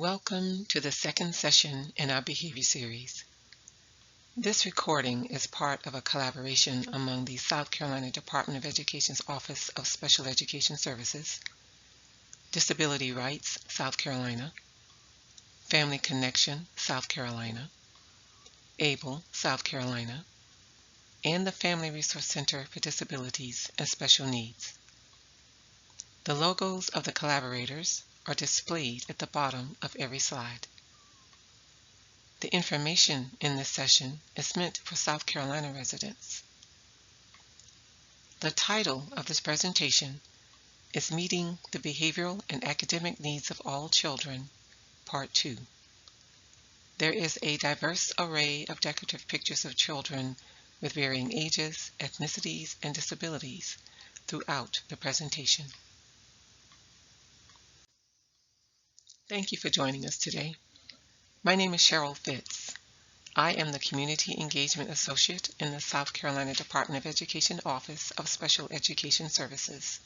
Welcome to the second session in our behavior series. This recording is part of a collaboration among the South Carolina Department of Education's Office of Special Education Services, Disability Rights, South Carolina, Family Connection, South Carolina, ABLE, South Carolina, and the Family Resource Center for Disabilities and Special Needs. The logos of the collaborators are displayed at the bottom of every slide. The information in this session is meant for South Carolina residents. The title of this presentation is Meeting the Behavioral and Academic Needs of All Children, Part 2. There is a diverse array of decorative pictures of children with varying ages, ethnicities, and disabilities throughout the presentation. Thank you for joining us today. My name is Cheryl Fitz. I am the Community Engagement Associate in the South Carolina Department of Education Office of Special Education Services.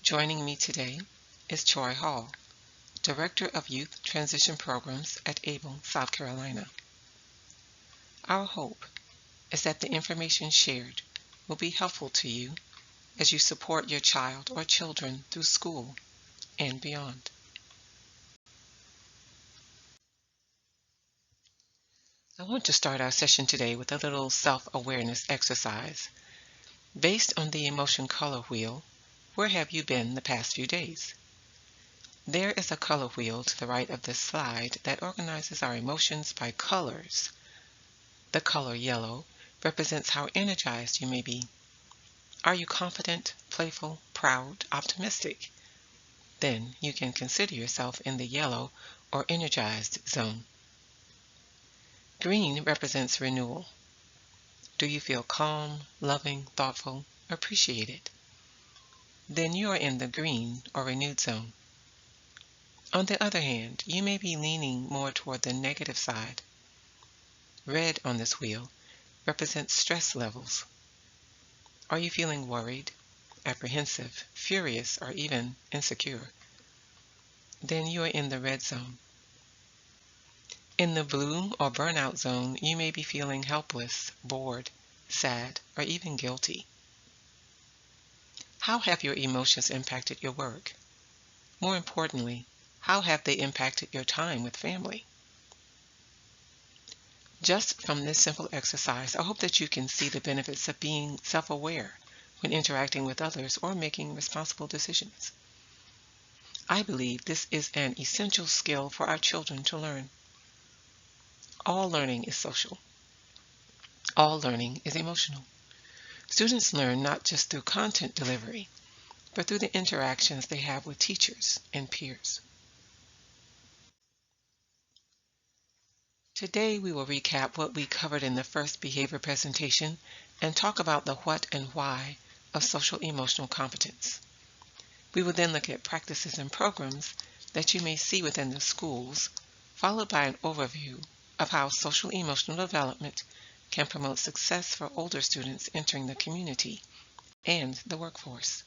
Joining me today is Troy Hall, Director of Youth Transition Programs at ABLE, South Carolina. Our hope is that the information shared will be helpful to you as you support your child or children through school and beyond. I want to start our session today with a little self-awareness exercise. Based on the emotion color wheel, where have you been the past few days? There is a color wheel to the right of this slide that organizes our emotions by colors. The color yellow represents how energized you may be. Are you confident, playful, proud, optimistic? Then you can consider yourself in the yellow or energized zone. Green represents renewal. Do you feel calm, loving, thoughtful, appreciated? Then you are in the green or renewed zone. On the other hand, you may be leaning more toward the negative side. Red on this wheel represents stress levels. Are you feeling worried, apprehensive, furious, or even insecure? Then you are in the red zone. In the blue or burnout zone, you may be feeling helpless, bored, sad, or even guilty. How have your emotions impacted your work? More importantly, how have they impacted your time with family? Just from this simple exercise, I hope that you can see the benefits of being self-aware when interacting with others or making responsible decisions. I believe this is an essential skill for our children to learn. All learning is social. All learning is emotional. Students learn not just through content delivery, but through the interactions they have with teachers and peers. Today we will recap what we covered in the first behavior presentation and talk about the what and why of social emotional competence. We will then look at practices and programs that you may see within the schools, followed by an overview of how social emotional development can promote success for older students entering the community and the workforce.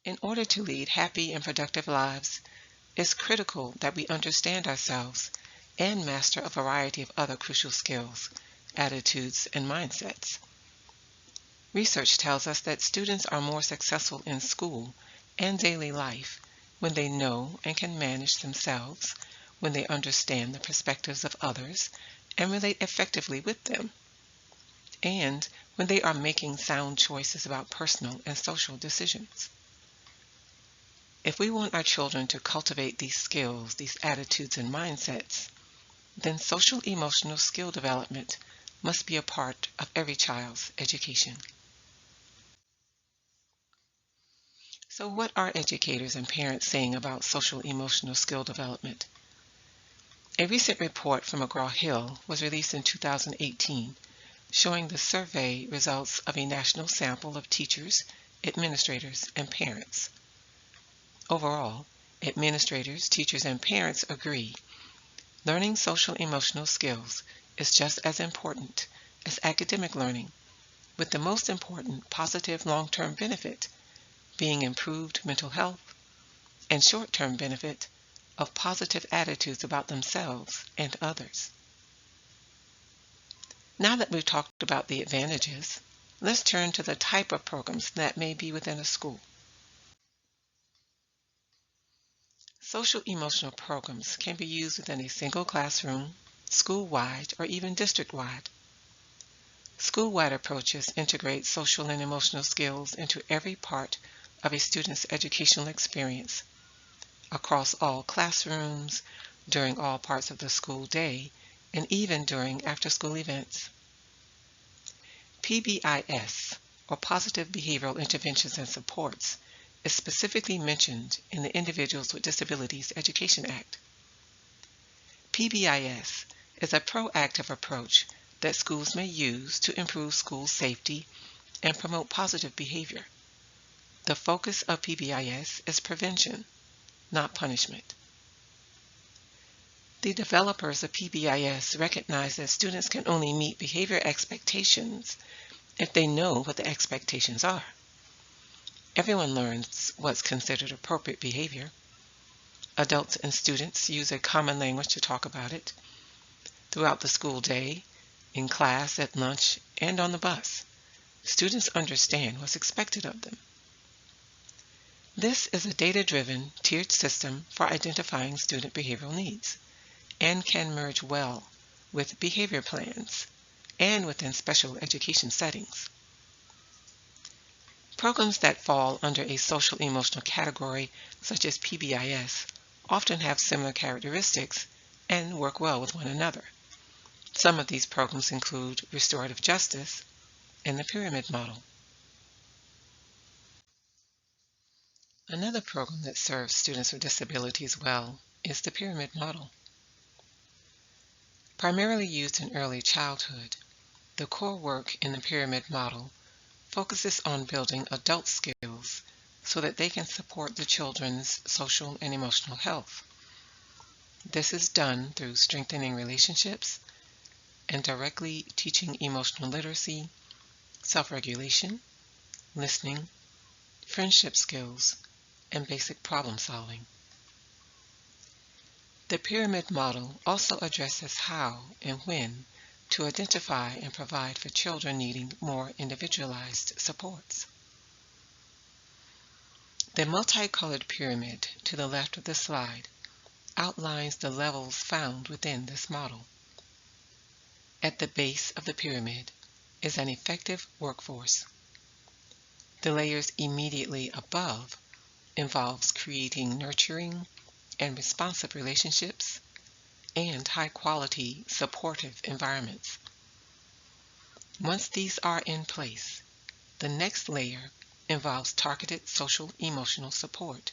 In order to lead happy and productive lives, it's critical that we understand ourselves and master a variety of other crucial skills, attitudes, and mindsets. Research tells us that students are more successful in school and daily life when they know and can manage themselves, when they understand the perspectives of others and relate effectively with them, and when they are making sound choices about personal and social decisions. If we want our children to cultivate these skills, these attitudes and mindsets, then social emotional skill development must be a part of every child's education. So what are educators and parents saying about social emotional skill development? A recent report from McGraw-Hill was released in 2018, showing the survey results of a national sample of teachers, administrators, and parents. Overall, administrators, teachers, and parents agree learning social emotional skills is just as important as academic learning, with the most important positive long-term benefit being improved mental health and short-term benefit of positive attitudes about themselves and others. Now that we've talked about the advantages, let's turn to the type of programs that may be within a school. Social-emotional programs can be used within a single classroom, school-wide, or even district-wide. School-wide approaches integrate social and emotional skills into every part of a student's educational experience, across all classrooms, during all parts of the school day, and even during after-school events. PBIS, or Positive Behavioral Interventions and Supports, is specifically mentioned in the Individuals with Disabilities Education Act. PBIS is a proactive approach that schools may use to improve school safety and promote positive behavior. The focus of PBIS is prevention, not punishment. The developers of PBIS recognize that students can only meet behavior expectations if they know what the expectations are. Everyone learns what's considered appropriate behavior. Adults and students use a common language to talk about it. Throughout the school day, in class, at lunch, and on the bus, students understand what's expected of them. This is a data-driven, tiered system for identifying student behavioral needs, and can merge well with behavior plans and within special education settings. Programs that fall under a social-emotional category, such as PBIS, often have similar characteristics and work well with one another. Some of these programs include restorative justice and the pyramid model. Another program that serves students with disabilities well is the pyramid model. Primarily used in early childhood, the core work in the pyramid model focuses on building adult skills so that they can support the children's social and emotional health. This is done through strengthening relationships and directly teaching emotional literacy, self-regulation, listening, friendship skills, and basic problem solving. The pyramid model also addresses how and when to identify and provide for children needing more individualized supports. The multicolored pyramid to the left of the slide outlines the levels found within this model. At the base of the pyramid is an effective workforce. The layers immediately above involves creating nurturing and responsive relationships and high-quality supportive environments. Once these are in place, the next layer involves targeted social-emotional support,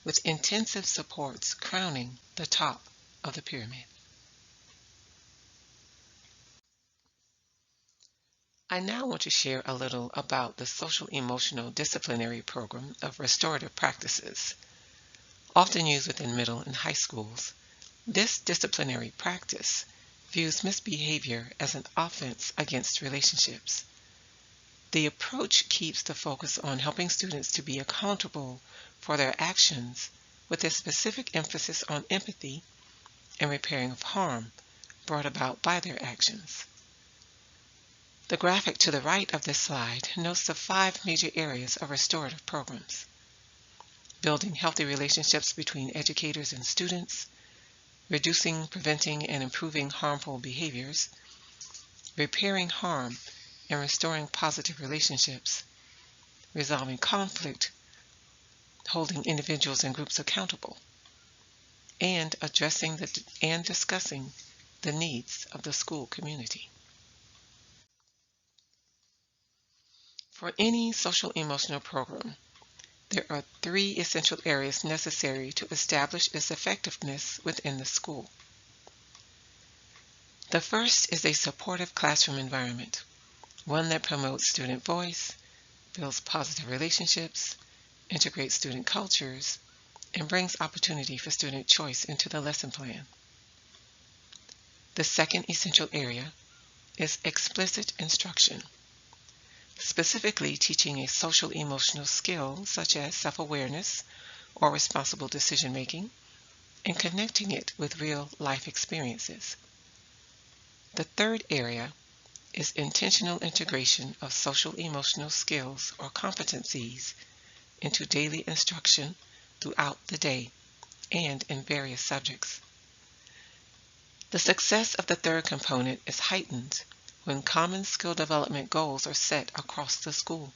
with intensive supports crowning the top of the pyramid. I now want to share a little about the social-emotional disciplinary program of restorative practices. Often used within middle and high schools, this disciplinary practice views misbehavior as an offense against relationships. The approach keeps the focus on helping students to be accountable for their actions, with a specific emphasis on empathy and repairing of harm brought about by their actions. The graphic to the right of this slide notes the 5 major areas of restorative programs: building healthy relationships between educators and students, reducing, preventing, and improving harmful behaviors, repairing harm and restoring positive relationships, resolving conflict, holding individuals and groups accountable, and addressing and discussing the needs of the school community. For any social-emotional program, there are 3 essential areas necessary to establish its effectiveness within the school. The first is a supportive classroom environment, one that promotes student voice, builds positive relationships, integrates student cultures, and brings opportunity for student choice into the lesson plan. The second essential area is explicit instruction, specifically teaching a social-emotional skill such as self-awareness or responsible decision making, and connecting it with real life experiences. The third area is intentional integration of social emotional skills or competencies into daily instruction throughout the day and in various subjects. The success of the third component is heightened when common skill development goals are set across the school.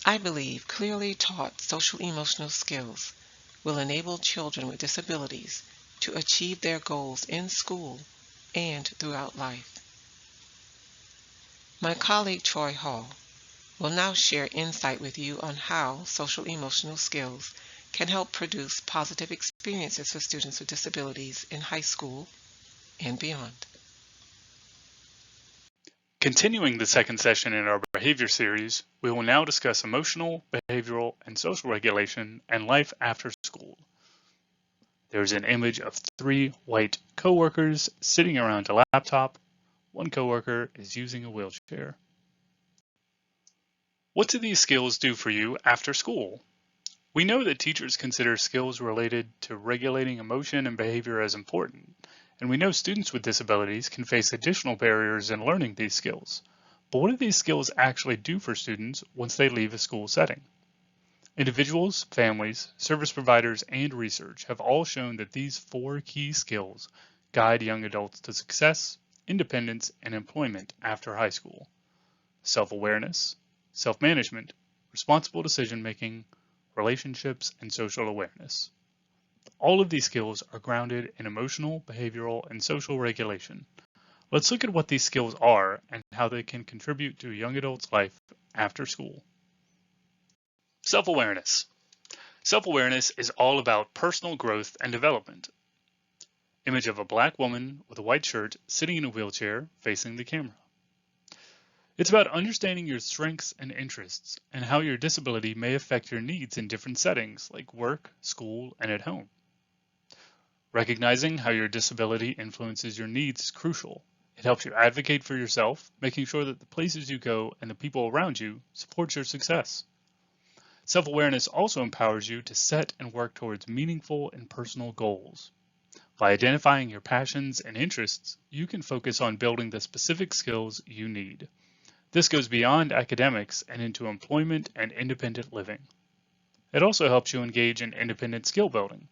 I believe clearly taught social emotional skills will enable children with disabilities to achieve their goals in school and throughout life. My colleague Troy Hall will now share insight with you on how social emotional skills can help produce positive experiences for students with disabilities in high school and beyond. Continuing the second session in our behavior series, we will now discuss emotional, behavioral, and social regulation and life after school. There's an image of 3 white coworkers sitting around a laptop. One coworker is using a wheelchair. What do these skills do for you after school? We know that teachers consider skills related to regulating emotion and behavior as important, and we know students with disabilities can face additional barriers in learning these skills. But what do these skills actually do for students once they leave a school setting? Individuals, families, service providers, and research have all shown that these 4 key skills guide young adults to success, independence, and employment after high school: self-awareness, self-management, responsible decision-making, relationships, and social awareness. All of these skills are grounded in emotional, behavioral, and social regulation. Let's look at what these skills are and how they can contribute to a young adult's life after school. Self-awareness. Self-awareness is all about personal growth and development. Image of a black woman with a white shirt sitting in a wheelchair facing the camera. It's about understanding your strengths and interests and how your disability may affect your needs in different settings like work, school, and at home. Recognizing how your disability influences your needs is crucial. It helps you advocate for yourself, making sure that the places you go and the people around you support your success. Self-awareness also empowers you to set and work towards meaningful and personal goals. By identifying your passions and interests, you can focus on building the specific skills you need. This goes beyond academics and into employment and independent living. It also helps you engage in independent skill building.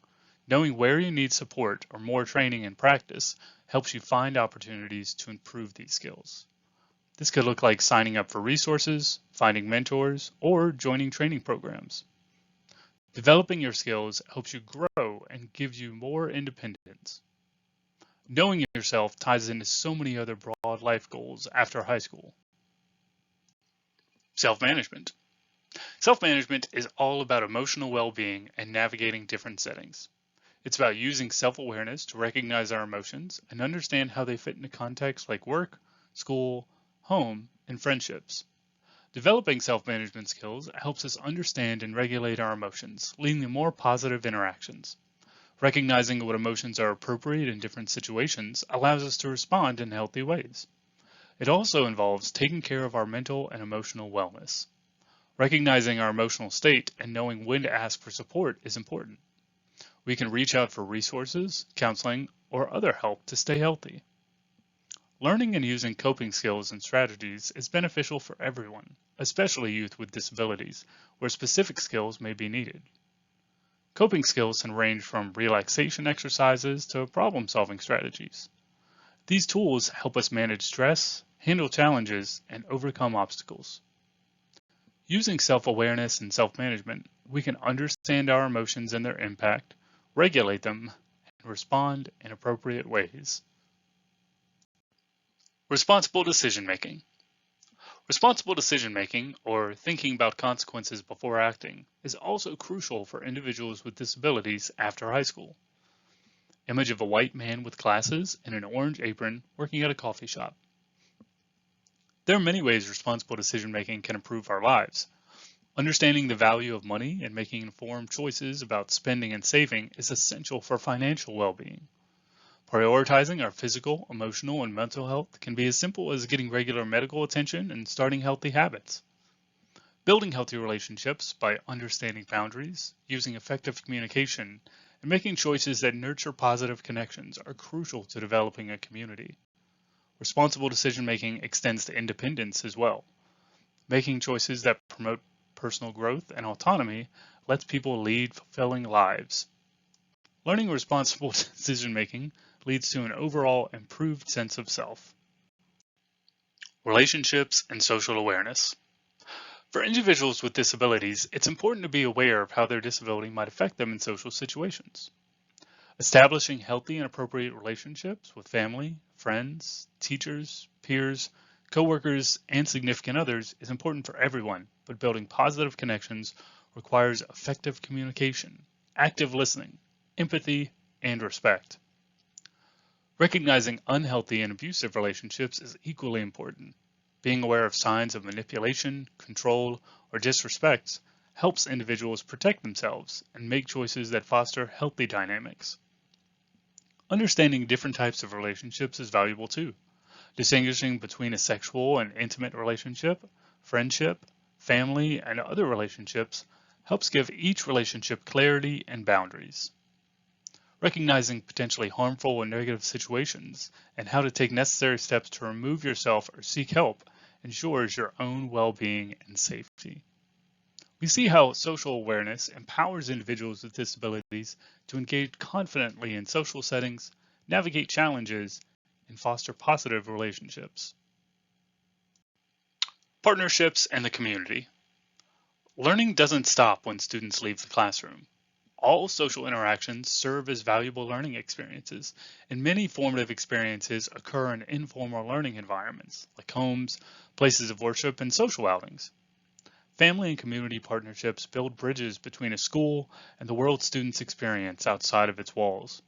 Knowing where you need support or more training and practice helps you find opportunities to improve these skills. This could look like signing up for resources, finding mentors, or joining training programs. Developing your skills helps you grow and gives you more independence. Knowing yourself ties into so many other broad life goals after high school. Self-management. Self-management is all about emotional well-being and navigating different settings. It's about using self-awareness to recognize our emotions and understand how they fit into contexts like work, school, home, and friendships. Developing self-management skills helps us understand and regulate our emotions, leading to more positive interactions. Recognizing what emotions are appropriate in different situations allows us to respond in healthy ways. It also involves taking care of our mental and emotional wellness. Recognizing our emotional state and knowing when to ask for support is important. We can reach out for resources, counseling, or other help to stay healthy. Learning and using coping skills and strategies is beneficial for everyone, especially youth with disabilities, where specific skills may be needed. Coping skills can range from relaxation exercises to problem-solving strategies. These tools help us manage stress, handle challenges, and overcome obstacles. Using self-awareness and self-management, we can understand our emotions and their impact, regulate them, and respond in appropriate ways. Responsible decision-making. Responsible decision-making, or thinking about consequences before acting, is also crucial for individuals with disabilities after high school. Image of a white man with glasses and an orange apron working at a coffee shop. There are many ways responsible decision-making can improve our lives. Understanding the value of money and making informed choices about spending and saving is essential for financial well-being. Prioritizing our physical, emotional, and mental health can be as simple as getting regular medical attention and starting healthy habits. Building healthy relationships by understanding boundaries, using effective communication, and making choices that nurture positive connections are crucial to developing a community. Responsible decision-making extends to independence as well. Making choices that promote personal growth and autonomy lets people lead fulfilling lives. Learning responsible decision-making leads to an overall improved sense of self. Relationships and social awareness. For individuals with disabilities, it's important to be aware of how their disability might affect them in social situations. Establishing healthy and appropriate relationships with family, friends, teachers, peers, coworkers, and significant others is important for everyone, but building positive connections requires effective communication, active listening, empathy, and respect. Recognizing unhealthy and abusive relationships is equally important. Being aware of signs of manipulation, control, or disrespect helps individuals protect themselves and make choices that foster healthy dynamics. Understanding different types of relationships is valuable too. Distinguishing between a sexual and intimate relationship, friendship, family, and other relationships helps give each relationship clarity and boundaries. Recognizing potentially harmful and negative situations and how to take necessary steps to remove yourself or seek help ensures your own well-being and safety. We see how social awareness empowers individuals with disabilities to engage confidently in social settings, navigate challenges, and foster positive relationships. Partnerships and the community. Learning doesn't stop when students leave the classroom. All social interactions serve as valuable learning experiences, and many formative experiences occur in informal learning environments, like homes, places of worship, and social outings. Family and community partnerships build bridges between a school and the world students experience outside of its walls.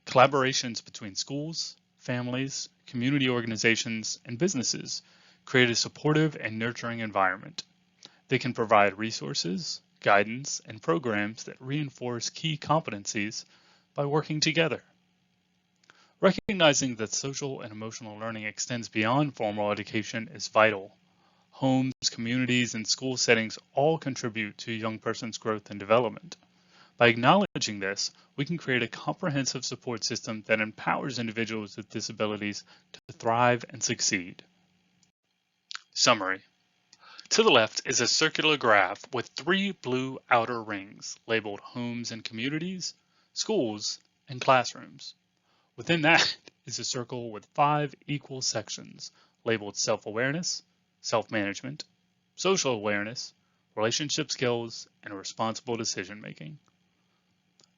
Collaborations between schools, families, community organizations, and businesses create a supportive and nurturing environment. They can provide resources, guidance, and programs that reinforce key competencies by working together. Recognizing that social and emotional learning extends beyond formal education is vital. Homes, communities, and school settings all contribute to a young person's growth and development. By acknowledging this, we can create a comprehensive support system that empowers individuals with disabilities to thrive and succeed. Summary. To the left is a circular graph with 3 blue outer rings labeled homes and communities, schools, and classrooms. Within that is a circle with 5 equal sections labeled self-awareness, self-management, social awareness, relationship skills, and responsible decision-making.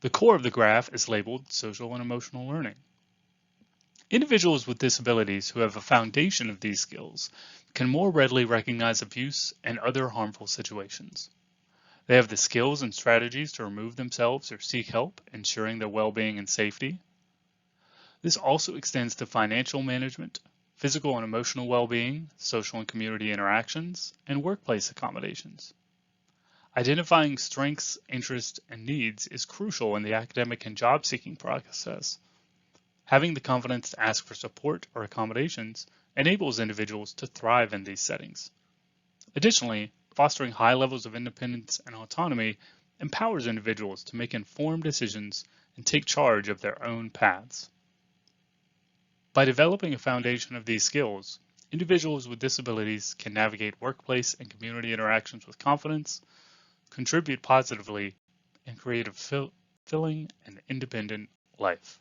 The core of the graph is labeled social and emotional learning. Individuals with disabilities who have a foundation of these skills can more readily recognize abuse and other harmful situations. They have the skills and strategies to remove themselves or seek help, ensuring their well-being and safety. This also extends to financial management, physical and emotional well-being, social and community interactions, and workplace accommodations. Identifying strengths, interests, and needs is crucial in the academic and job-seeking process. Having the confidence to ask for support or accommodations enables individuals to thrive in these settings. Additionally, fostering high levels of independence and autonomy empowers individuals to make informed decisions and take charge of their own paths. By developing a foundation of these skills, individuals with disabilities can navigate workplace and community interactions with confidence, contribute positively, and create a fulfilling and independent life.